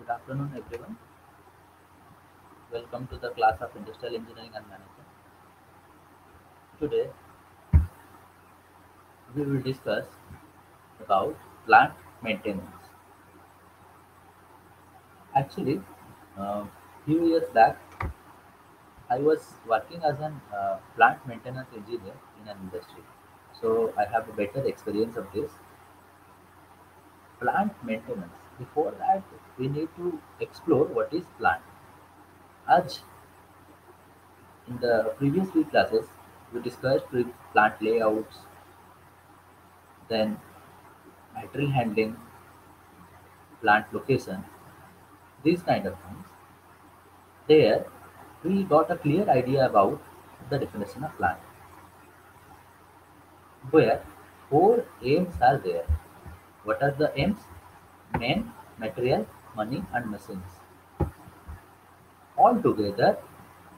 Good afternoon, everyone. Welcome to the class of Industrial Engineering and Management. Today, we will discuss about plant maintenance. Actually, few years back, I was working as an plant maintenance engineer in an industry. So I have a better experience of this plant maintenance. Before that, we need to explore what is plant. As in the previous few classes, we discussed with plant layouts, then material handling, plant location, these kind of things. There, we got a clear idea about the definition of plant, where four aims are there. What are the aims? Men, material, money, and machines. All together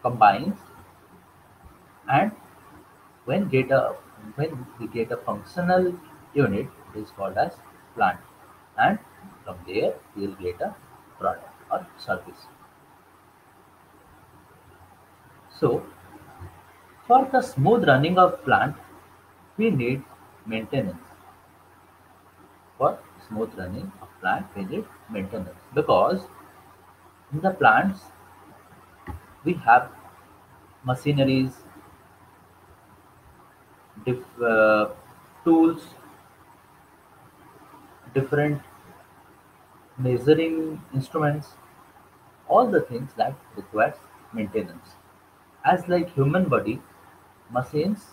combines, and when get a when we get a functional unit, it is called as plant, and from there we will get a product or service. So, for the smooth running of plant, we need maintenance. For smooth running of plant, we need maintenance because in the plants we have machineries, tools, different measuring instruments, all the things that requires maintenance. As like human body, machines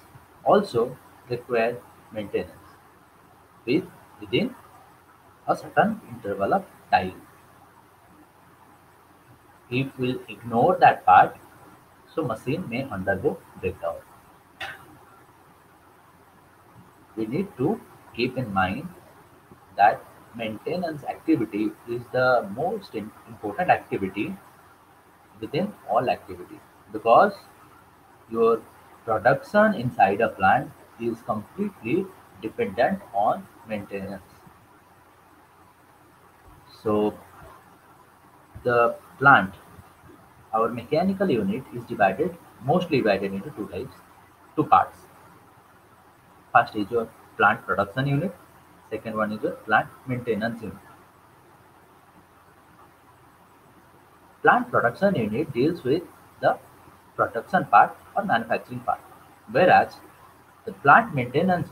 also require maintenance with within a certain interval of time. If we ignore that part, so machine may undergo breakdown. We need to keep in mind that maintenance activity is the most important activity within all activities because your production inside a plant is completely dependent on maintenance. So the plant, our mechanical unit is mostly divided into two types, two parts. First is your plant production unit, second one is your plant maintenance unit. Plant production unit deals with the production part or manufacturing part, whereas the plant maintenance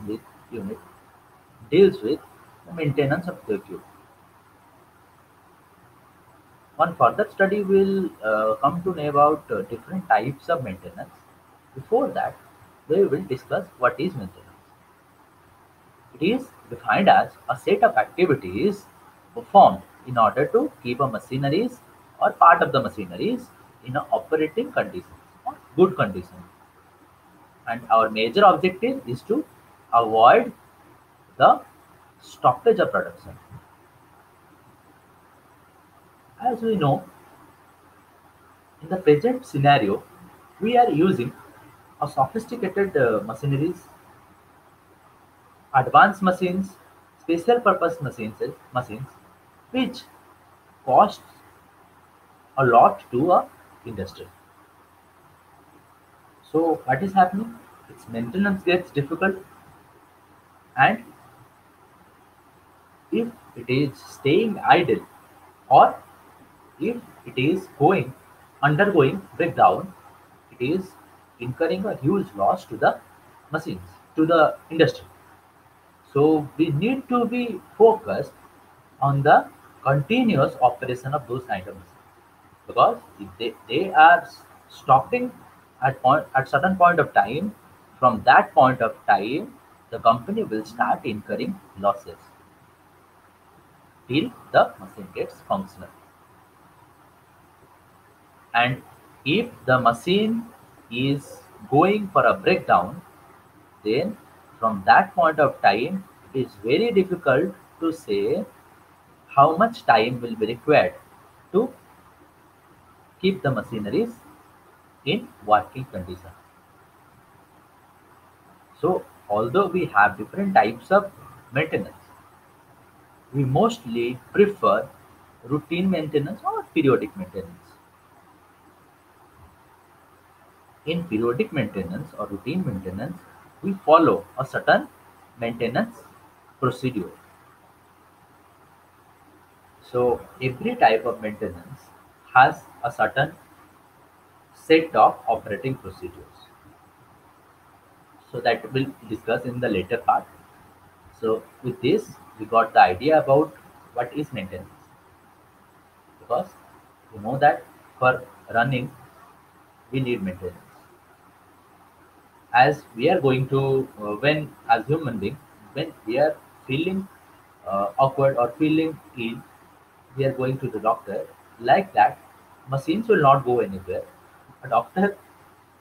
unit deals with the maintenance of the equipment. One further study will come to know about different types of maintenance. Before that, we will discuss what is maintenance. It is defined as a set of activities performed in order to keep a machineries or part of the machineries in a operating conditions or good condition. And our major objective is to avoid the stoppage of production. As we know, in the present scenario, we are using a sophisticated machineries, advanced machines, special purpose machines, which cost a lot to a industry. So what is happening? Its maintenance gets difficult, and if it is staying idle or if it is going undergoing breakdown, it is incurring a huge loss to the machines, to the industry. So we need to be focused on the continuous operation of those kind of machines because if they are stopping at certain point of time, from that point of time the company will start incurring losses till the machine gets functional. And if the machine is going for a breakdown, then from that point of time it is very difficult to say how much time will be required to keep the machineries in working condition. So although we have different types of maintenance, we mostly prefer routine maintenance or periodic maintenance. In periodic maintenance or routine maintenance, we follow a certain maintenance procedure. So every type of maintenance has a certain set of operating procedures. So that we'll discuss in the later part. So with this, we got the idea about what is maintenance, because you know that for running we need maintenance. As we are going to when as human being, when we are feeling awkward or feeling ill, we are going to the doctor. Like that, machines will not go anywhere. A doctor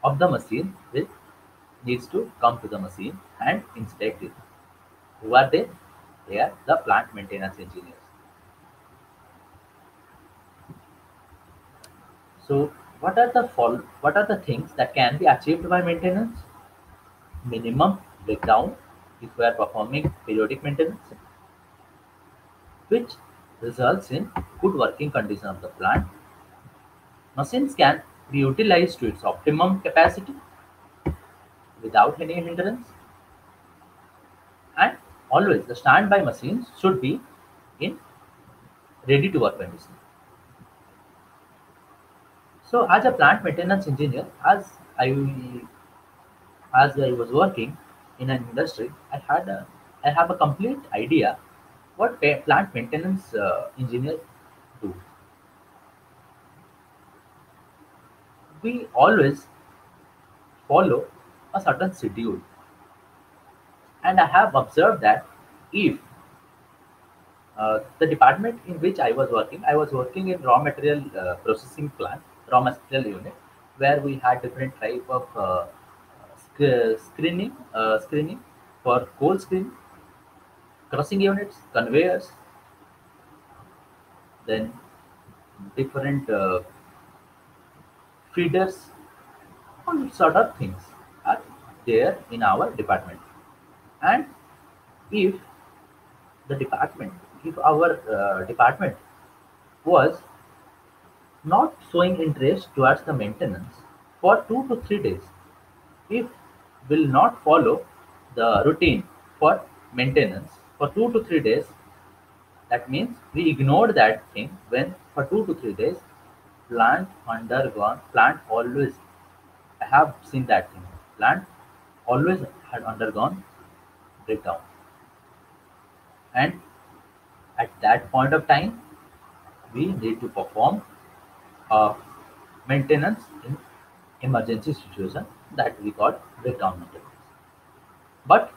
of the machine will needs to come to the machine and inspect it. Who are they? They are the plant maintenance engineers. So what are the things that can be achieved by maintenance? Minimum breakdown if we are performing periodic maintenance, which results in good working condition of the plant. Machines can be utilized to its optimum capacity without any hindrance, and always the standby machines should be in ready to work condition. So as a plant maintenance engineer, as I was working in an industry, I have a complete idea what plant maintenance engineer do. We always follow a certain schedule, and I have observed that if the department in which I was working in raw material processing plant, raw material unit, where we had different type of screening for coal screening, crushing units, conveyors, then different feeders, all sort of things are there in our department. And if the department, if our department was not showing interest towards the maintenance for 2 to 3 days, if will not follow the routine for maintenance for 2 to 3 days, that means we ignored that thing. When for 2 to 3 days, plant always, I have seen that thing. Plant always had undergone breakdown, and at that point of time, we need to perform a maintenance in emergency situation that we call breakdown maintenance. But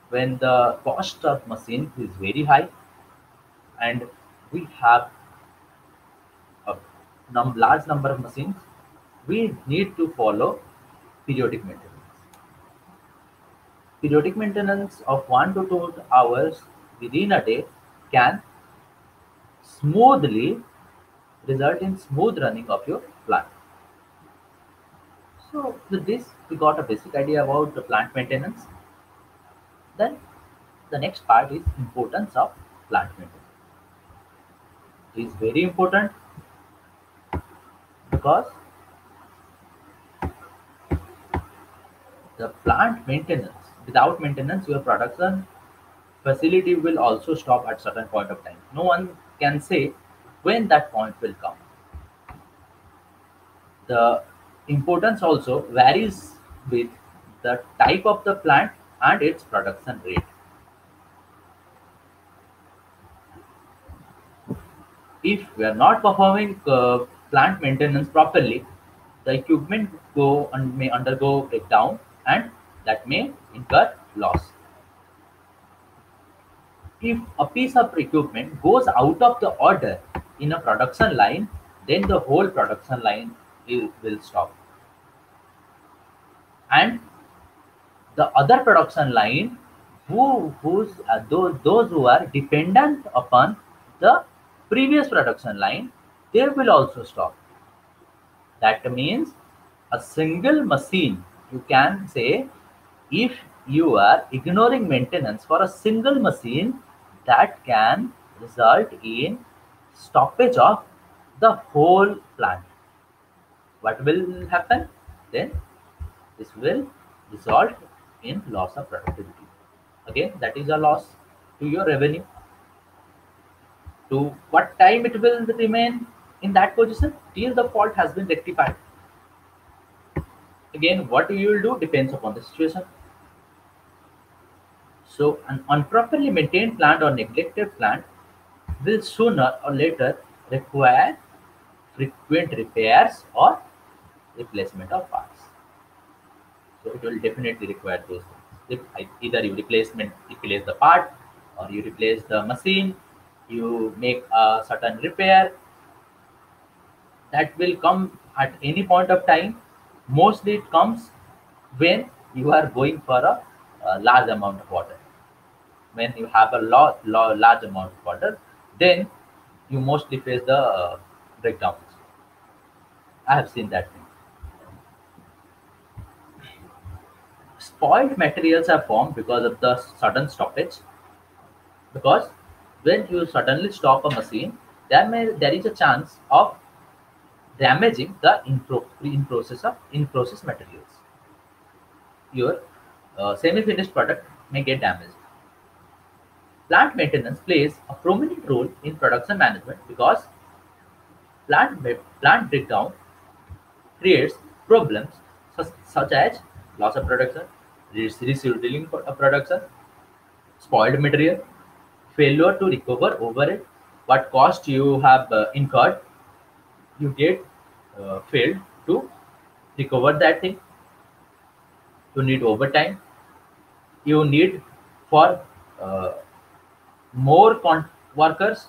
when the cost of machine is very high and we have a large number of machines, we need to follow periodic maintenance. Periodic maintenance of 1 to 2 hours within a day can smoothly result in smooth running of your plant. So with this, we got a basic idea about the plant maintenance. Then the next part is importance of plant maintenance. It is very important because the plant maintenance, without maintenance, your production facility will also stop at certain point of time. No one can say when that point will come. The importance also varies with the type of the plant and its production rate. If we are not performing plant maintenance properly, the equipment may undergo breakdown, and that may incur loss. If a piece of equipment goes out of the order in a production line, then the whole production line will stop. And the other production line, those who are dependent upon the previous production line, they will also stop. That means a single machine, you can say, if you are ignoring maintenance for a single machine, that can result in stoppage of the whole plant. What will happen? Then this will result in loss of productivity. Again, that is a loss to your revenue. To what time it will remain in that position till the fault has been rectified. Again, what you will do depends upon the situation. So, an improperly maintained plant or neglected plant will sooner or later require frequent repairs or replacement of parts. So, it will definitely require those things. Either you replace the part, or you replace the machine, you make a certain repair, that will come at any point of time. Mostly it comes when you are going for a large amount of water. When you have a large amount of water, then you mostly face the breakdowns. I have seen that thing. Spoiled materials are formed because of the sudden stoppage. Because when you suddenly stop a machine, there is a chance of damaging the in process materials. Your semi-finished product may get damaged. Plant maintenance plays a prominent role in production management because plant breakdown creates problems such as loss of production, rescheduling of production, spoiled material, failure to recover overhead, what cost you have incurred, you get failed to recover that thing. You need overtime. You need for uh, more workers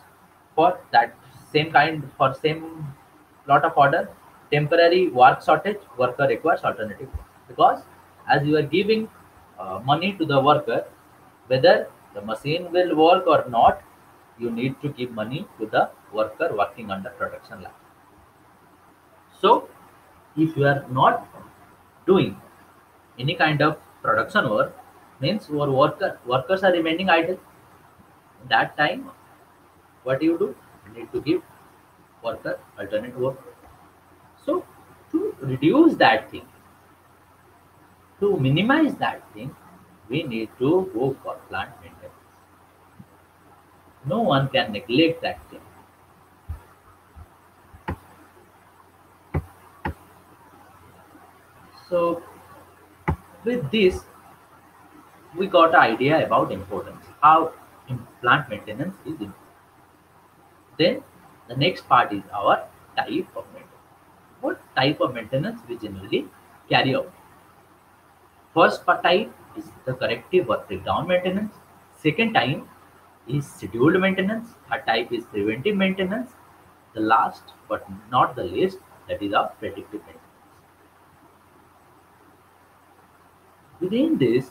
for that same kind for same lot of order. Temporary work shortage, worker requires alternative work. Because as you are giving money to the worker, whether the machine will work or not, you need to give money to the worker working under production line. So if you are not doing any kind of production work, means your workers are remaining idle. That time, what do? You need to give worker alternate work. So to reduce that thing, to minimize that thing, we need to go for plant maintenance. No one can neglect that thing. So with this, we got an idea about importance, how plant maintenance is important. Then the next part is our type of maintenance. What type of maintenance we generally carry out? First type is the corrective or breakdown maintenance. Second type is scheduled maintenance. Third type is preventive maintenance. The last but not the least, that is our predictive maintenance. Within this,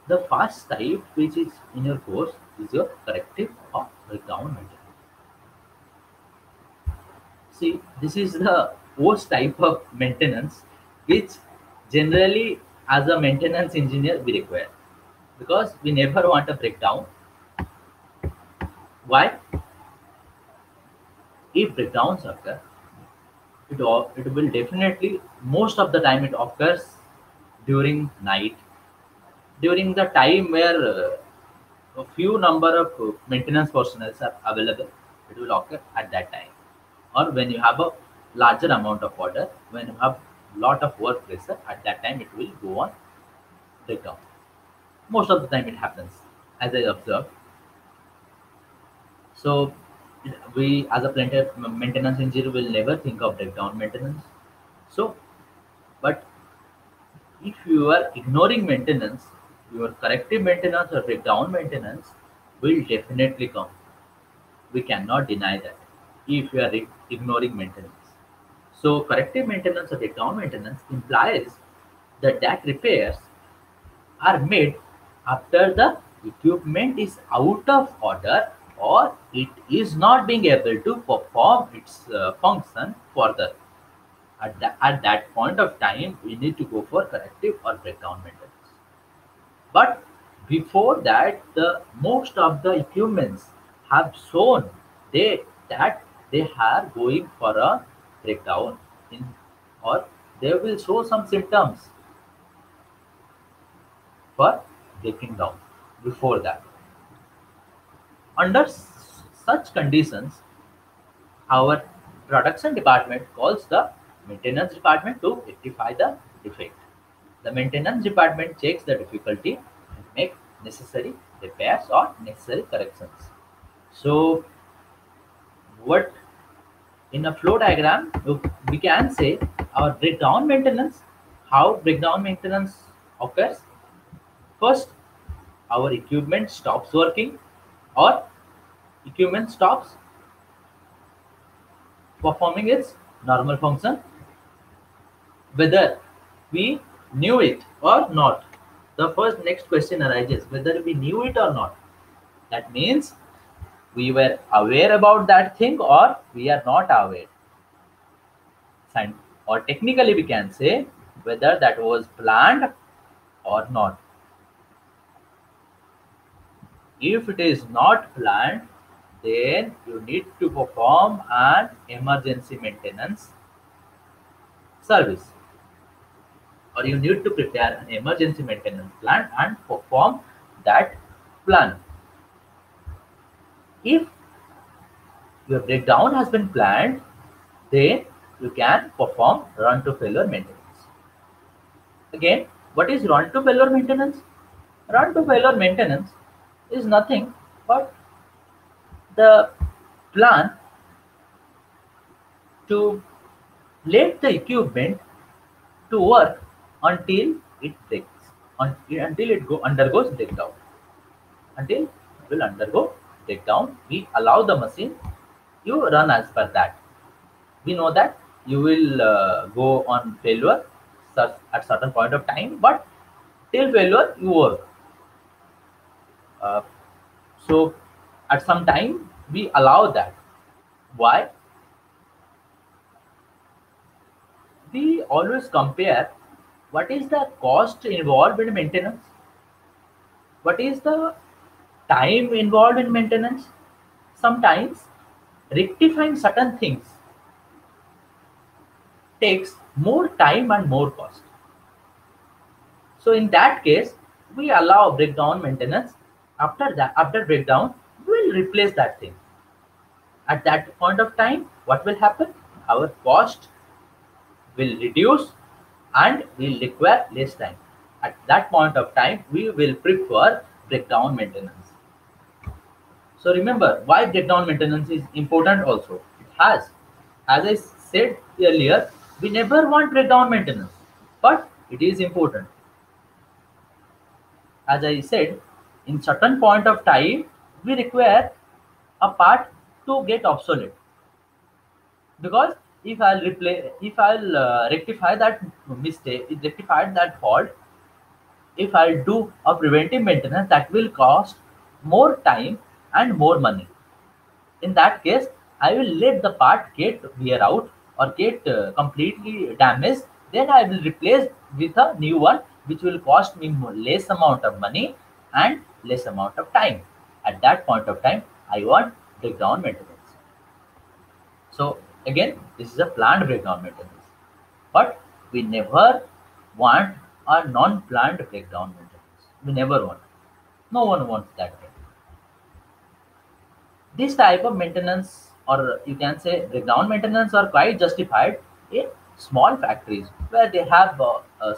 the first type which is in your course is your corrective or breakdown maintenance. See, this is the worst type of maintenance which generally as a maintenance engineer we require, because we never want a breakdown. Why? If breakdowns occur, it will definitely, most of the time it occurs during night, during the time where a few number of maintenance personnel are available. It will occur at that time, or when you have a larger amount of order, when you have lot of work pressure, at that time it will go on breakdown. Most of the time it happens, as I observed. So we as a maintenance engineer will never think of breakdown maintenance. So, but if you are ignoring maintenance, your corrective maintenance or breakdown maintenance will definitely come. We cannot deny that if you are ignoring maintenance. So corrective maintenance or breakdown maintenance implies that repairs are made after the equipment is out of order or it is not being able to perform its function further. At that point of time, we need to go for corrective or breakdown maintenance. But before that, the most of the equipments have shown that they are going for a breakdown in, or they will show some symptoms for breaking down before that. Under such conditions, our production department calls the maintenance department to rectify the defect. The maintenance department checks the difficulty and make necessary repairs or necessary corrections. So, what in a flow diagram we can say our breakdown maintenance, how breakdown maintenance occurs. First, our equipment stops working or equipment stops performing its normal function, whether we knew it or not. The first next question arises whether we knew it or not. That means we were aware about that thing or we are not aware. Or technically we can say whether that was planned or not. If it is not planned, then you need to perform an emergency maintenance service, or you need to prepare an emergency maintenance plan and perform that plan. If your breakdown has been planned, then you can perform run to failure maintenance. Again, what is run to failure maintenance? Run to failure maintenance is nothing but the plan to let the equipment to work until it breaks, until it undergoes breakdown. Until it will undergo breakdown, we allow the machine, you run as per that. We know that you will go on failure at certain point of time, but till failure you work. Uh, so at some time we allow that. Why? We always compare what is the cost involved in maintenance, what is the time involved in maintenance. Sometimes rectifying certain things takes more time and more cost. So in that case, we allow breakdown maintenance. After that, after breakdown, we'll replace that thing. At that point of time, what will happen? Our cost will reduce and will require less time. At that point of time, we will prefer breakdown maintenance. So remember why breakdown maintenance is important also. It has, as I said earlier, we never want breakdown maintenance, but it is important. As I said, in certain point of time, we require a part to get obsolete. Because if I'll rectify that mistake, rectify that fault, if I'll do a preventive maintenance, that will cost more time and more money. In that case, I will let the part get wear out or get completely damaged. Then I will replace with a new one, which will cost me less amount of money and less amount of time. At that point of time, I want breakdown maintenance. So again, this is a planned breakdown maintenance, but we never want a non-planned breakdown maintenance. We never want. No one wants that. This type of maintenance, or you can say breakdown maintenance, are quite justified in small factories where they have a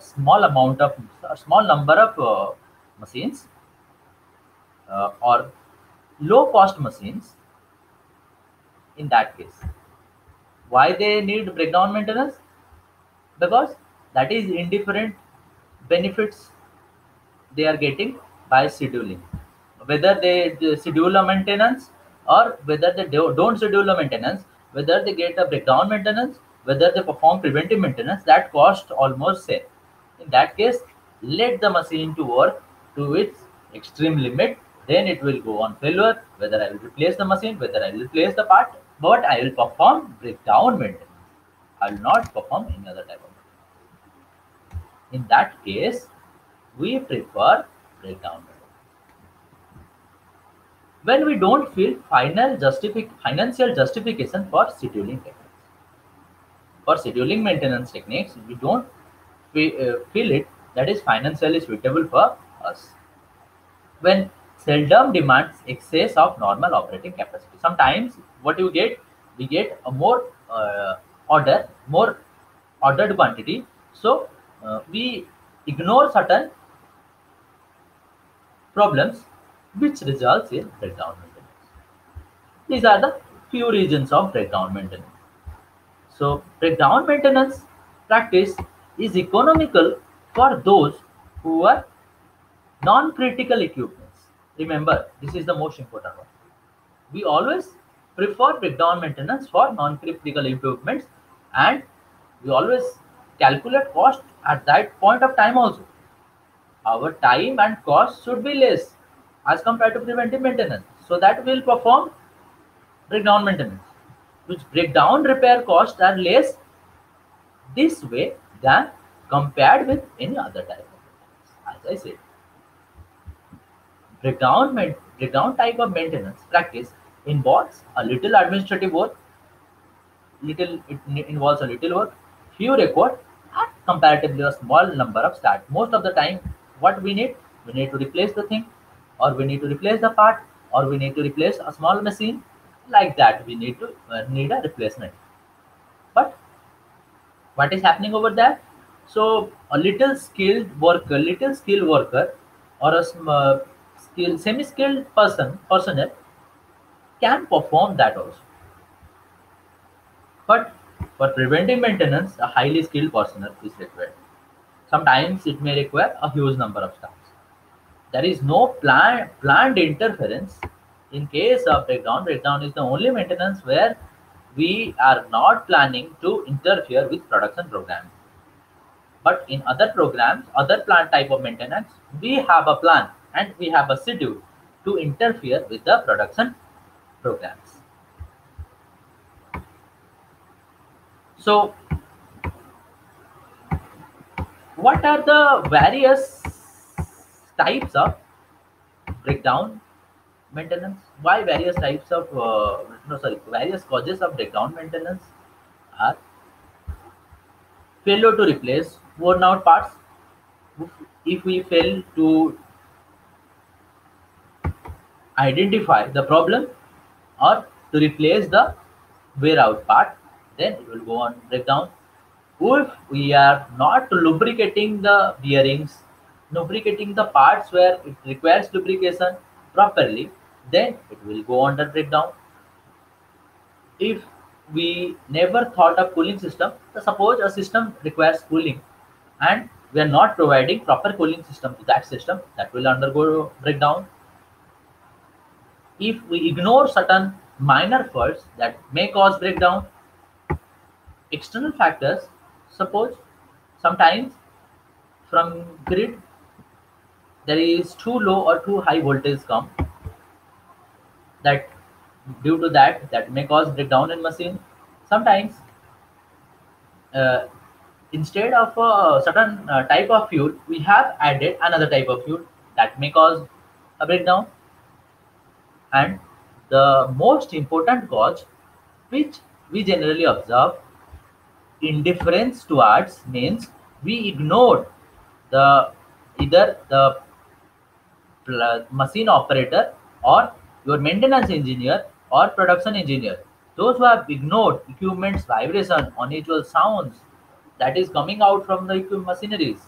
small amount of a small number of machines or low cost machines. In that case, why they need breakdown maintenance? Because that is indifferent benefits they are getting by scheduling, whether they schedule a maintenance or whether they don't schedule a maintenance, whether they get a breakdown maintenance, whether they perform preventive maintenance, that cost almost same. In that case, let the machine to work to its extreme limit, then it will go on failure, whether I will replace the machine, whether I will replace the part, but I will perform breakdown maintenance. I will not perform any other type of maintenance. In that case, we prefer breakdown maintenance. when we don't feel financial justification for scheduling techniques. For scheduling maintenance techniques, we don't feel it that is financially suitable for us. When seldom demands excess of normal operating capacity. Sometimes what you get, we get a more ordered quantity. So we ignore certain problems which results in breakdown maintenance. These are the few reasons of breakdown maintenance. So breakdown maintenance practice is economical for those who are non-critical equipments. Remember, this is the most important one. We always prefer breakdown maintenance for non-critical equipments, and we always calculate cost at that point of time also. Our time and cost should be less as compared to preventive maintenance, so that we'll perform breakdown maintenance, which breakdown repair costs are less this way than compared with any other type of maintenance. As I said, breakdown type of maintenance practice involves a little administrative work, involves a little work, few record, and comparatively a small number of start. Most of the time, what we need to replace the thing, or we need to replace the part, or we need to replace a small machine. Like that, we need a replacement. But what is happening over there? So a little skilled worker, or a semi-skilled personnel can perform that also. But for preventive maintenance, a highly skilled personnel is required. Sometimes it may require a huge number of staff. There is no planned interference. In case of breakdown, breakdown is the only maintenance where we are not planning to interfere with production program. But in other programs, other plant type of maintenance, we have a plan and we have a schedule to interfere with the production programs. So what are the various types of breakdown maintenance? Why various types of no sorry various causes of breakdown maintenance are failure to replace worn out parts. If we fail to identify the problem or to replace the wear out part, then it will go on breakdown. If we are not lubricating the bearings, lubricating the parts where it requires lubrication properly, then it will go under breakdown. If we never thought of cooling system, so suppose a system requires cooling and we are not providing proper cooling system to that system, that will undergo breakdown. If we ignore certain minor faults that may cause breakdown, external factors, suppose sometimes from grid there is too low or too high voltage come, that due to that may cause breakdown in machine. Sometimes uh, instead of a certain type of fuel, we have added another type of fuel that may cause a breakdown. And the most important cause which we generally observe, indifference towards, means we ignored the either the machine operator or your maintenance engineer or production engineer, those who have ignored equipment's vibration, unusual sounds that is coming out from the machineries.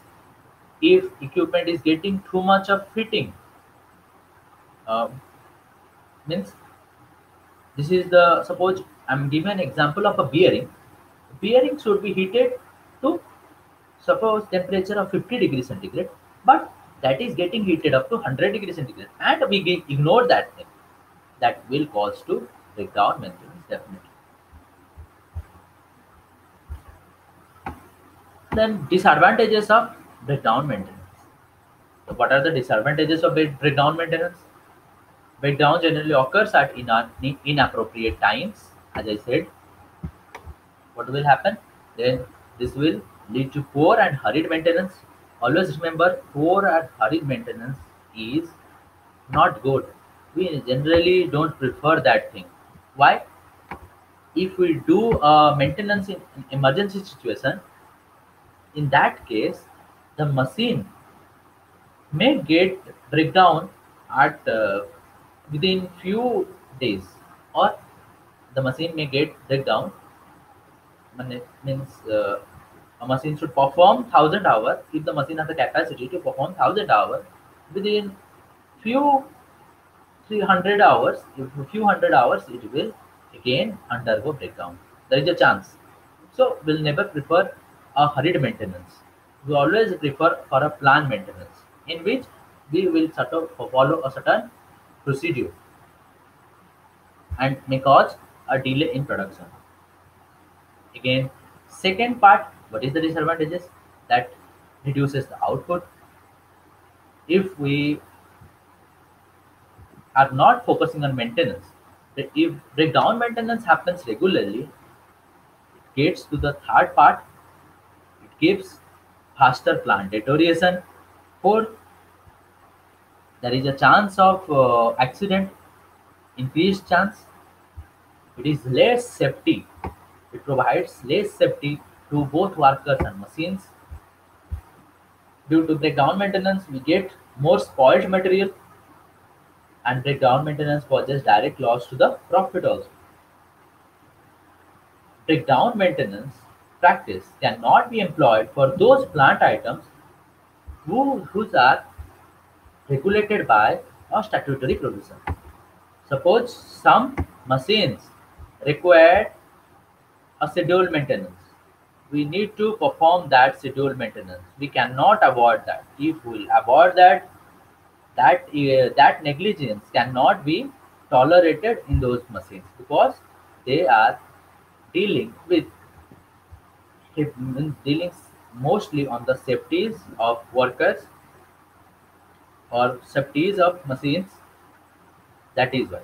If equipment is getting too much of fitting, uh, means this is the, suppose I'm giving an example of a bearing. Bearing should be heated to, suppose, temperature of 50 degrees centigrade, but that is getting heated up to 100 degrees centigrade, and we ignore that thing. That will cause to breakdown maintenance definitely. Then disadvantages of breakdown maintenance. So what are the disadvantages of breakdown maintenance? Breakdown generally occurs at inappropriate times. As I said, what will happen? Then this will lead to poor and hurried maintenance. Always remember, poor and hurried maintenance is not good. We generally don't prefer that thing. Why? If we do maintenance in emergency situation, in that case, the machine may get breakdown at within few days, or the machine may get breakdown. Means a machine should perform 1,000 hours. If the machine has the capacity to perform 1,000 hours, within few 300 hours, if a few hundred hours, it will again undergo breakdown. There is a chance. So we'll never prefer a hurried maintenance. We always prefer for a planned maintenance, in which we will sort of follow a certain procedure and may cause a delay in production. Again, second part, what is the disadvantages? That reduces the output. If we are not focusing on maintenance, if breakdown maintenance happens regularly, it gets to the third part, it gives faster plant deterioration. Fourth, there is a chance of accident, increased chance. It is less safety. It provides less safety to both workers and machines. Due to breakdown maintenance, we get more spoiled material, and breakdown maintenance causes direct loss to the profit also. Breakdown maintenance practice cannot be employed for those plant items whose are regulated by a statutory provision. Suppose some machines require a scheduled maintenance. We need to perform that scheduled maintenance. We cannot avoid that. If we avoid that, that negligence cannot be tolerated in those machines, because they are dealing with dealing mostly on the safeties of workers or safeties of machines. That is why.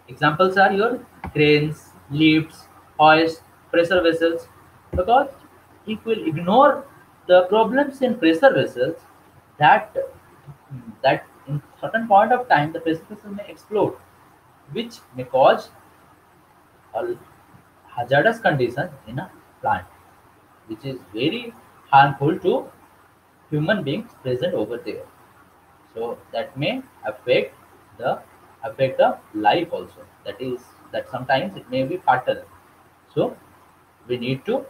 Examples are your cranes, lifts, hoists, pressure vessels. Because if we ignore the problems in pressure vessels, that that in certain point of time the pressure vessel may explode, which may cause a hazardous condition in a plant, which is very harmful to human beings present over there. So that may the affect the life also. That sometimes it may be fatal. So we need to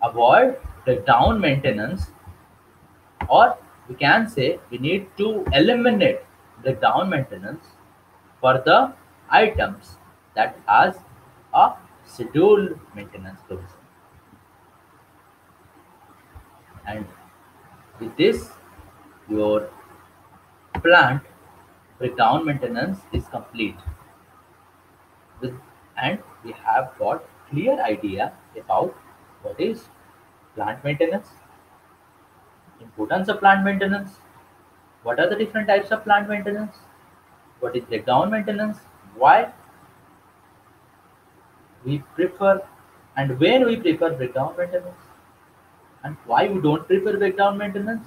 avoid breakdown maintenance, or we can say we need to eliminate breakdown maintenance for the items that has a scheduled maintenance provision. And with this, your plant breakdown maintenance is complete. With and we have got clear idea about what is plant maintenance, importance of plant maintenance, what are the different types of plant maintenance, what is breakdown maintenance, why we prefer and when we prefer breakdown maintenance, and why we don't prefer breakdown maintenance,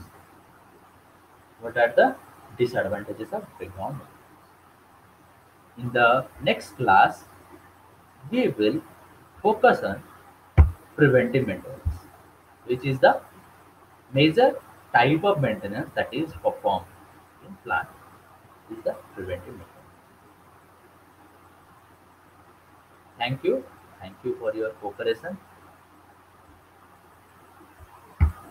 what are the disadvantages of breakdown maintenance. In the next class, we will focus on preventive maintenance, which is the major type of maintenance that is performed in plant, is the preventive maintenance. Thank you. Thank you for your cooperation.